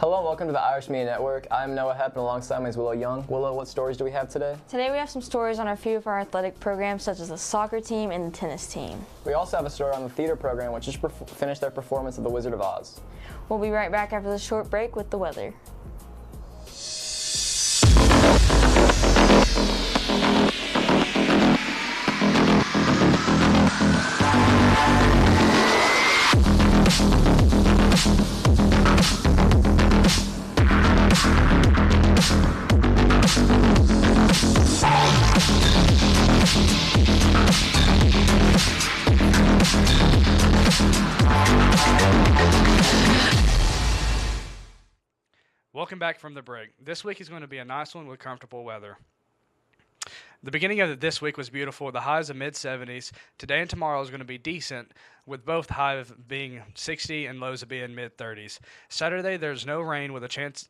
Hello and welcome to the Irish Media Network. I'm Noah Hepp and alongside me is Willow Young. Willow, what stories do we have today? Today we have some stories on a few of our athletic programs such as the soccer team and the tennis team. We also have a story on the theater program which just finished their performance of The Wizard of Oz. We'll be right back after this short break with the weather. Welcome back from the break. This week is going to be a nice one with comfortable weather. The beginning of this week was beautiful. The highs of mid-70s. Today and tomorrow is going to be decent, with both highs being 60 and lows of being mid-30s. Saturday, there's no rain with a chance.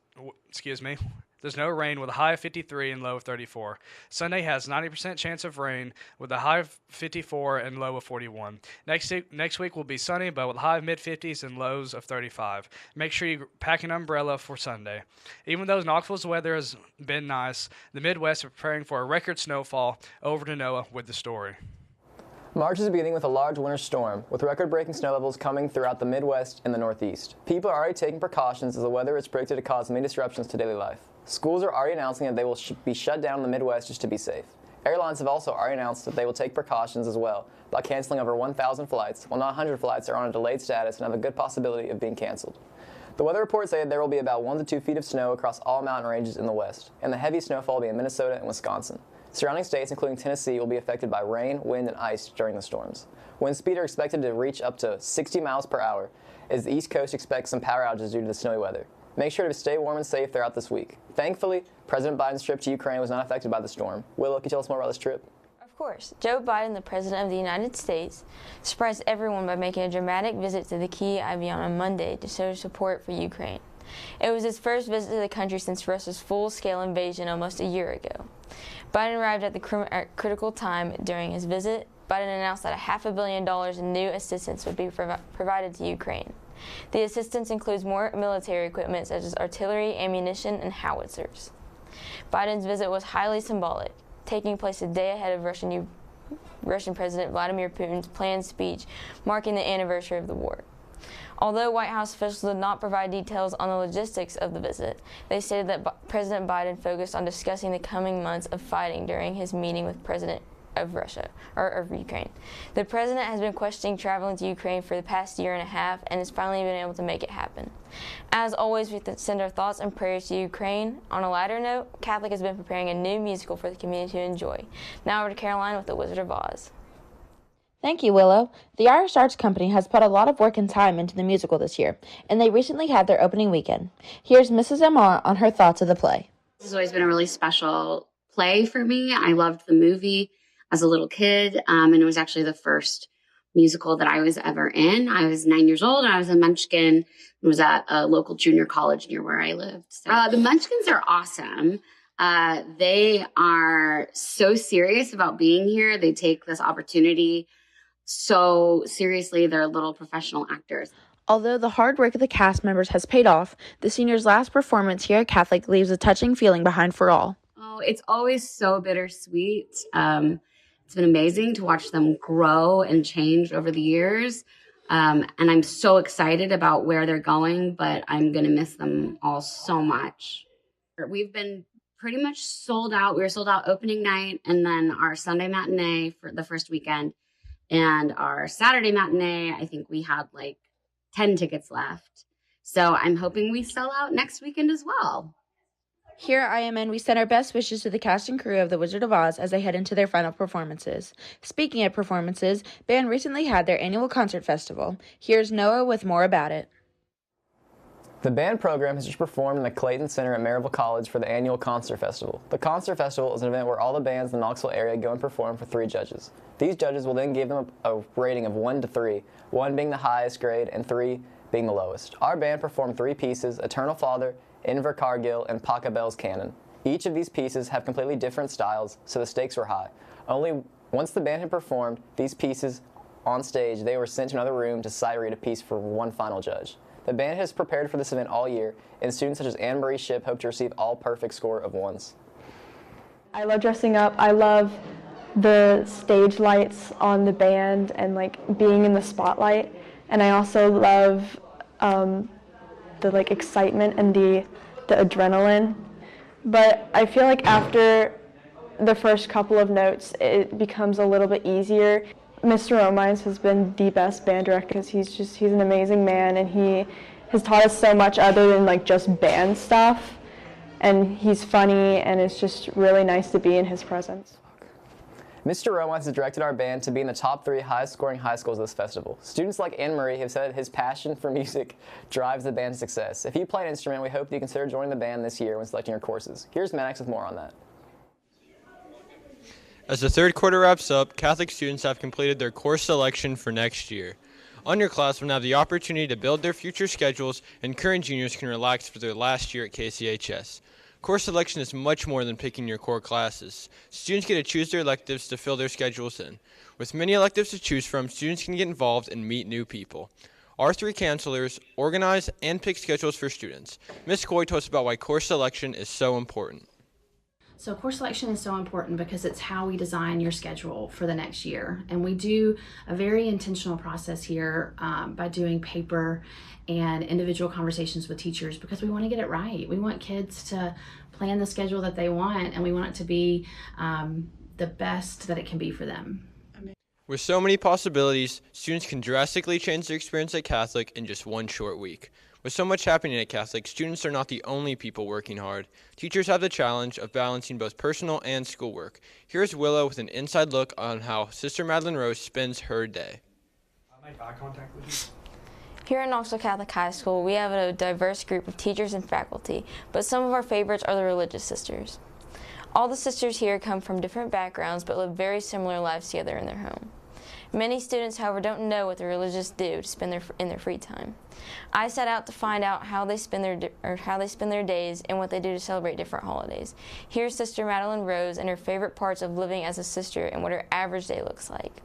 There's no rain with a high of 53 and low of 34. Sunday has 90% chance of rain with a high of 54 and low of 41. Next week will be sunny, but with a high of mid-50s and lows of 35. Make sure you pack an umbrella for Sunday. Even though Knoxville's weather has been nice, the Midwest is preparing for a record snowfall. Over to Noah with the story. March is beginning with a large winter storm, with record-breaking snow levels coming throughout the Midwest and the Northeast. People are already taking precautions as the weather is predicted to cause many disruptions to daily life. Schools are already announcing that they will be shut down in the Midwest just to be safe. Airlines have also already announced that they will take precautions as well by canceling over 1,000 flights, while not 100 flights are on a delayed status and have a good possibility of being canceled. The weather reports say that there will be about 1 to 2 feet of snow across all mountain ranges in the west, and the heavy snowfall will be in Minnesota and Wisconsin. Surrounding states, including Tennessee, will be affected by rain, wind, and ice during the storms. Wind speeds are expected to reach up to 60 miles per hour, as the East Coast expects some power outages due to the snowy weather. Make sure to stay warm and safe throughout this week. Thankfully, President Biden's trip to Ukraine was not affected by the storm. Willow, can you tell us more about this trip? Of course. Joe Biden, the President of the United States, surprised everyone by making a dramatic visit to the Kyiv on Monday to show support for Ukraine. It was his first visit to the country since Russia's full-scale invasion almost a year ago. Biden arrived at the critical time during his visit. Biden announced that $500 million in new assistance would be provided to Ukraine. The assistance includes more military equipment such as artillery, ammunition, and howitzers. Biden's visit was highly symbolic, taking place a day ahead of Russian President Vladimir Putin's planned speech marking the anniversary of the war. Although White House officials did not provide details on the logistics of the visit, they stated that President Biden focused on discussing the coming months of fighting during his meeting with President of Ukraine. The president has been questioning traveling to Ukraine for the past year and a half and has finally been able to make it happen. As always, we send our thoughts and prayers to Ukraine. On a lighter note, Catholic has been preparing a new musical for the community to enjoy. Now over to Caroline with The Wizard of Oz. Thank you, Willow. The Irish Arts Company has put a lot of work and time into the musical this year, and they recently had their opening weekend. Here's Mrs. Amar on her thoughts of the play. This has always been a really special play for me. I loved the movie as a little kid, and it was actually the first musical that I was ever in. I was 9 years old, and I was a Munchkin and was at a local junior college near where I lived. So, the Munchkins are awesome. They are so serious about being here. They take this opportunity so seriously. They're little professional actors. Although the hard work of the cast members has paid off, the seniors' last performance here at Catholic leaves a touching feeling behind for all. Oh, it's always so bittersweet. It's been amazing to watch them grow and change over the years. And I'm so excited about where they're going, but I'm going to miss them all so much. We've been pretty much sold out. We were sold out opening night and then our Sunday matinee for the first weekend. And our Saturday matinee, I think we had like 10 tickets left. So I'm hoping we sell out next weekend as well. Here at IMN, we send our best wishes to the cast and crew of The Wizard of Oz as they head into their final performances. Speaking of performances, band recently had their annual concert festival. Here's Noah with more about it. The band program has just performed in the Clayton Center at Maryville College for the annual Concert Festival. The Concert Festival is an event where all the bands in the Knoxville area go and perform for 3 judges. These judges will then give them a rating of 1 to 3, 1 being the highest grade and 3 being the lowest. Our band performed 3 pieces, Eternal Father, Inver Cargill, and Pachelbel's Canon. Each of these pieces have completely different styles, so the stakes were high. Only once the band had performed these pieces on stage, they were sent to another room to sight read a piece for one final judge. The band has prepared for this event all year, and students such as Anne-Marie Shipp hope to receive all perfect score of 1s. I love dressing up. I love the stage lights on the band and like being in the spotlight. And I also love the like excitement and the adrenaline. But I feel like after the first couple of notes, it becomes a little bit easier. Mr. Romines has been the best band director because he's an amazing man, and he has taught us so much other than like just band stuff. And he's funny, and it's just really nice to be in his presence. Mr. Romines has directed our band to be in the top 3 highest-scoring high schools of this festival. Students like Anne-Marie have said his passion for music drives the band's success. If you play an instrument, we hope that you consider joining the band this year when selecting your courses. Here's Maddox with more on that. As the third quarter wraps up, Catholic students have completed their course selection for next year. Underclassmen have the opportunity to build their future schedules, and current juniors can relax for their last year at KCHS. Course selection is much more than picking your core classes. Students get to choose their electives to fill their schedules in. With many electives to choose from, students can get involved and meet new people. Our 3 counselors organize and pick schedules for students. Ms. Coy told us about why course selection is so important. So course selection is so important because it's how we design your schedule for the next year. And we do a very intentional process here by doing paper and individual conversations with teachers because we want to get it right. We want kids to plan the schedule that they want, and we want it to be the best that it can be for them. With so many possibilities, students can drastically change their experience at Catholic in just one short week. With so much happening at Catholic, students are not the only people working hard. Teachers have the challenge of balancing both personal and schoolwork. Here's Willow with an inside look on how Sister Madeline Rose spends her day. I'll make eye contact with you. Here at Knoxville Catholic High School, we have a diverse group of teachers and faculty, but some of our favorites are the religious sisters. All the sisters here come from different backgrounds but live very similar lives together in their home. Many students, however, don't know what the religious do to spend in their free time. I set out to find out how they spend their days and what they do to celebrate different holidays. Here's Sister Madeline Rose and her favorite parts of living as a sister and what her average day looks like.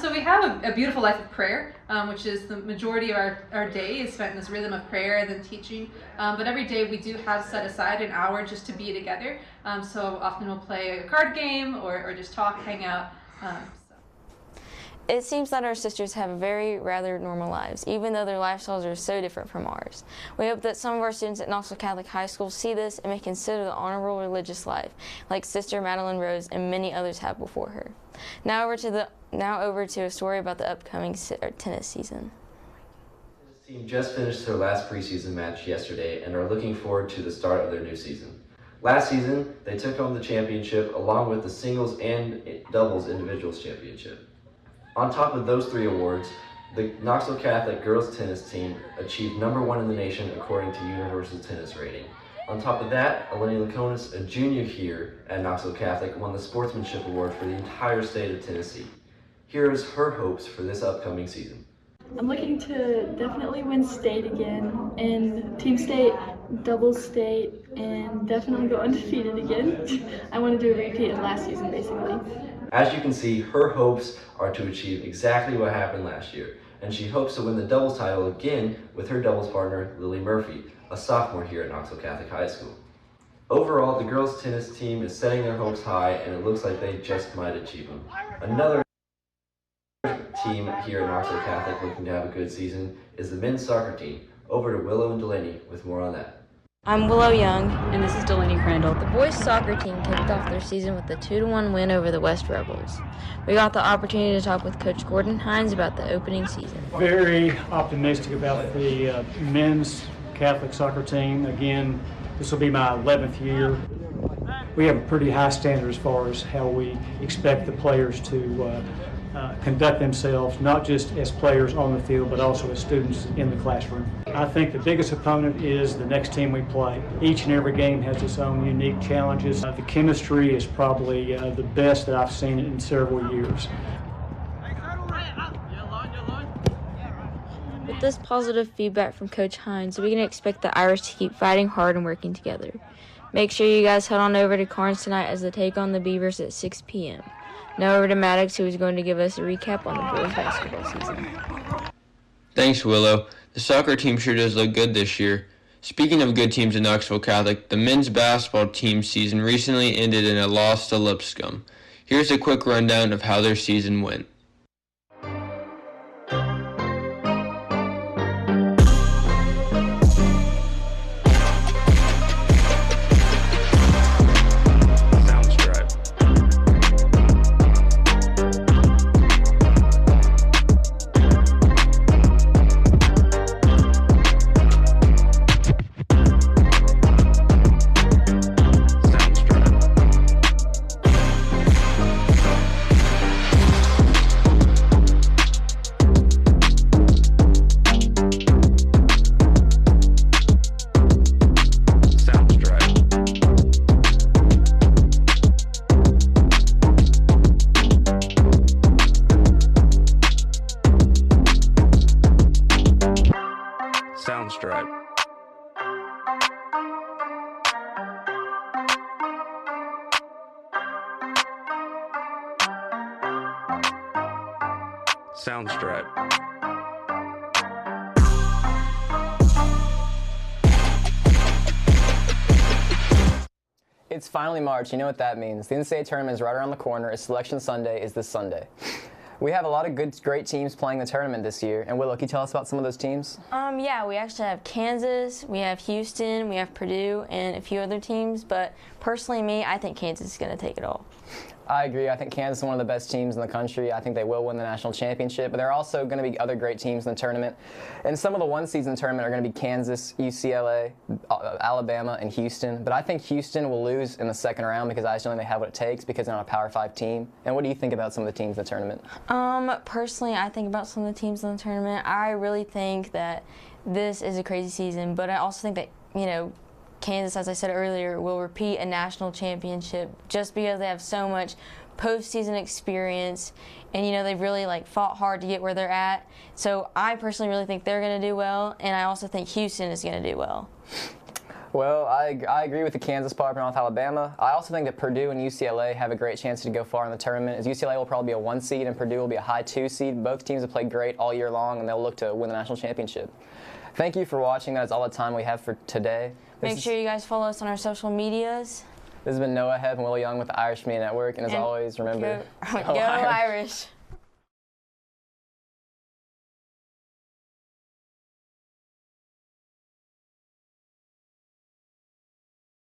So we have a beautiful life of prayer, which is the majority of our day is spent in this rhythm of prayer and then teaching. But every day we do have set aside an hour just to be together. So often we'll play a card game or just talk, hang out. It seems that our sisters have rather normal lives, even though their lifestyles are so different from ours. We hope that some of our students at Knoxville Catholic High School see this and may consider the honorable religious life, like Sister Madeline Rose and many others have before her. Now over to a story about the upcoming tennis season. The team just finished their last preseason match yesterday and are looking forward to the start of their new season. Last season, they took home the championship along with the singles and doubles individuals championship. On top of those 3 awards, the Knoxville Catholic girls tennis team achieved #1 in the nation according to Universal Tennis Rating. On top of that, Eleni Laconis, a junior here at Knoxville Catholic, won the Sportsmanship Award for the entire state of Tennessee. Here is her hopes for this upcoming season. I'm looking to definitely win state again, and team state, doubles state, and definitely go undefeated again. I want to do a repeat of last season, basically. As you can see, her hopes are to achieve exactly what happened last year, and she hopes to win the doubles title again with her doubles partner, Lily Murphy, a sophomore here at Knoxville Catholic High School. Overall, the girls' tennis team is setting their hopes high, and it looks like they just might achieve them. Another team here at Knoxville Catholic looking to have a good season is the men's soccer team. Over to Willow and Delaney with more on that. I'm Willow Young. And this is Delaney Crandall. The boys soccer team kicked off their season with a 2-1 win over the West Rebels. We got the opportunity to talk with Coach Gordon Hines about the opening season. Very optimistic about the men's Catholic soccer team. Again, this will be my 11th year. We have a pretty high standard as far as how we expect the players to conduct themselves, not just as players on the field, but also as students in the classroom. I think the biggest opponent is the next team we play. Each and every game has its own unique challenges. The chemistry is probably the best that I've seen in several years. With this positive feedback from Coach Hines, we can expect the Irish to keep fighting hard and working together. Make sure you guys head on over to Carnes tonight as they take on the Beavers at 6 p.m. Now over to Maddox, who is going to give us a recap on the boys basketball season. Thanks, Willow. The soccer team sure does look good this year. Speaking of good teams at Knoxville Catholic, the men's basketball team season recently ended in a loss to Lipscomb. Here's a quick rundown of how their season went. Soundstripe. Soundstripe. It's finally March. You know what that means. The NCAA tournament is right around the corner. It's Selection Sunday is this Sunday. We have a lot of great teams playing the tournament this year. And Willow, can you tell us about some of those teams? Yeah, we actually have Kansas, we have Houston, we have Purdue, and a few other teams. But personally, I think Kansas is going to take it all. I agree. I think Kansas is one of the best teams in the country. I think they will win the national championship. But there are also going to be other great teams in the tournament. And some of the one seeds in the tournament are going to be Kansas, UCLA, Alabama, and Houston. But I think Houston will lose in the second round because I just don't think they have what it takes because they're not a Power 5 team. And what do you think about some of the teams in the tournament? Personally, I think about some of the teams in the tournament. I really think that this is a crazy season. But I also think that, Kansas, as I said earlier, will repeat a national championship just because they have so much postseason experience and, they've really fought hard to get where they're at. So I personally really think they're going to do well, and I also think Houston is going to do well. Well, I agree with the Kansas part for North Alabama. I also think that Purdue and UCLA have a great chance to go far in the tournament, as UCLA will probably be a 1 seed and Purdue will be a high 2 seed. Both teams have played great all year long, and they'll look to win the national championship. Thank you for watching. That is all the time we have for today. Make sure you guys follow us on our social medias. This has been Noah Hev and Willow Young with the Irish Media Network, and as always, remember, go Irish.